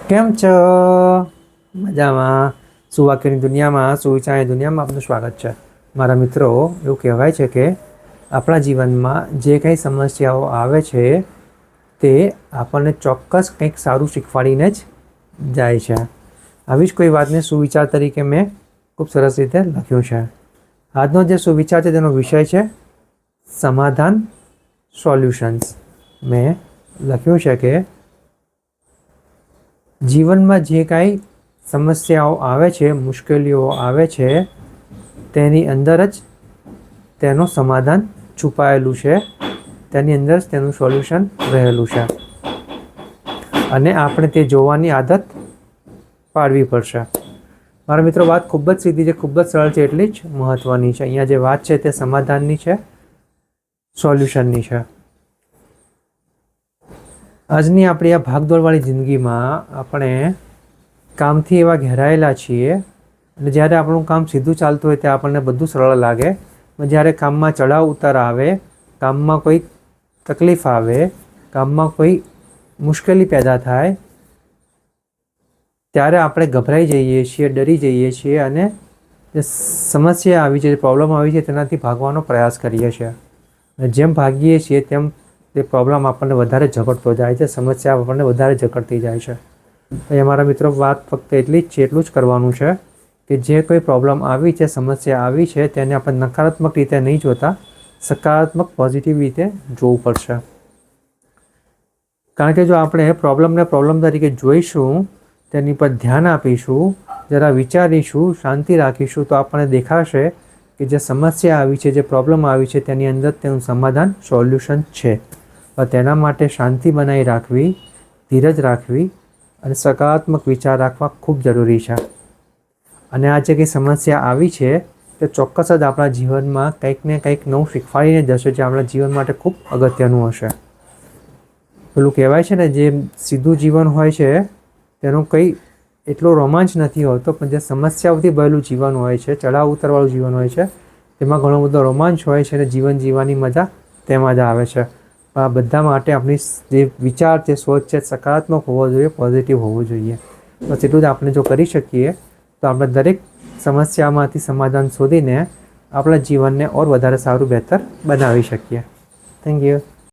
કેમ છો? મજામાં? સુવાક્યની દુનિયામાં, સુવિચારની દુનિયામાં આપનું સ્વાગત છે. મારા મિત્રો, એવું કહેવાય છે કે આપણા જીવનમાં જે કંઈ સમસ્યાઓ આવે છે તે આપણને ચોક્કસ કંઈક સારું શીખવાડીને જ જાય છે. આવી જ કોઈ વાતને સુવિચાર તરીકે મેં ખૂબ સરસ રીતે લખ્યું છે. આજનો જે સુવિચાર છે તેનો વિષય છે સમાધાન, સોલ્યુશન્સ. મેં લખ્યું છે કે જીવનમાં જે કાંઈ સમસ્યાઓ આવે છે, મુશ્કેલીઓ આવે છે, તેની અંદર જ તેનું સમાધાન છુપાયેલું છે, તેની અંદર જ તેનું સોલ્યુશન રહેલું છે અને આપણે તે જોવાની આદત પાડવી પડશે. મારા મિત્રો, વાત ખૂબ જ સીધી છે, ખૂબ જ સરળ છે, એટલી જ મહત્ત્વની છે. અહીંયા જે વાત છે તે સમાધાનની છે, સોલ્યુશનની છે. આજની આપણી આ ભાગદોડવાળી જિંદગીમાં આપણે કામથી એવા ઘેરાયેલા છીએ અને જ્યારે આપણું કામ સીધું ચાલતું હોય ત્યારે આપણને બધું સરળ લાગે. જ્યારે કામમાં ચડાવ ઉતાર આવે, કામમાં કોઈ તકલીફ આવે, કામમાં કોઈ મુશ્કેલી પેદા થાય, ત્યારે આપણે ગભરાઈ જઈએ છીએ, ડરી જઈએ છીએ અને જે સમસ્યા આવી છે, જે પ્રોબ્લેમ આવી છે તેનાથી ભાગવાનો પ્રયાસ કરીએ છીએ. અને જેમ ભાગીએ છીએ તેમ તે પ્રોબ્લેમ આપણને વધારે ઝઘડતો જાય છે, સમસ્યા આપણને વધારે ઝઘડતી જાય છે. એ મારા મિત્રો, વાત ફક્ત એટલી જ છે, એટલું જ કરવાનું છે કે જે કોઈ પ્રોબ્લેમ આવી છે, સમસ્યા આવી છે, તેને આપણે નકારાત્મક રીતે નહીં જોતા, સકારાત્મક પોઝિટિવ રીતે જોવું પડશે. કારણ કે જો આપણે પ્રોબ્લેમને પ્રોબ્લેમ તરીકે જોઈશું, તેની પર ધ્યાન આપીશું, જરા વિચારીશું, શાંતિ રાખીશું, તો આપણને દેખાશે કે જે સમસ્યા આવી છે, જે પ્રોબ્લેમ આવી છે, તેની અંદર તેનું સમાધાન, સોલ્યુશન છે. પણ તેના માટે શાંતિ બનાવી રાખવી, ધીરજ રાખવી અને સકારાત્મક વિચાર રાખવા ખૂબ જરૂરી છે. અને આ જે કંઈ સમસ્યા આવી છે તે ચોક્કસ જ આપણા જીવનમાં કંઈક ને કંઈક નવું શીખવાડીને જશે, જે આપણા જીવન માટે ખૂબ અગત્યનું હશે. પેલું કહેવાય છે ને, જે સીધું જીવન હોય છે તેનો કંઈ એટલો રોમાંચ નથી હોતો, પણ જે સમસ્યાઓથી ભરેલું જીવન હોય છે, ચડાવ ઉતારવાળું જીવન હોય છે, તેમાં ઘણો બધો રોમાંચ હોય છે અને જીવન જીવવાની મજા તેમાં જ આવે છે. પણ આ બધા માટે આપણી જે વિચાર, જે સોચ છે, સકારાત્મક હોવો જોઈએ, પોઝિટિવ હોવું જોઈએ. બસ એટલું જ આપણે જો કરી શકીએ તો આપણે દરેક સમસ્યામાંથી સમાધાન શોધીને આપણા જીવનને ઓર વધારે સારું, બહેતર બનાવી શકીએ. Thank you.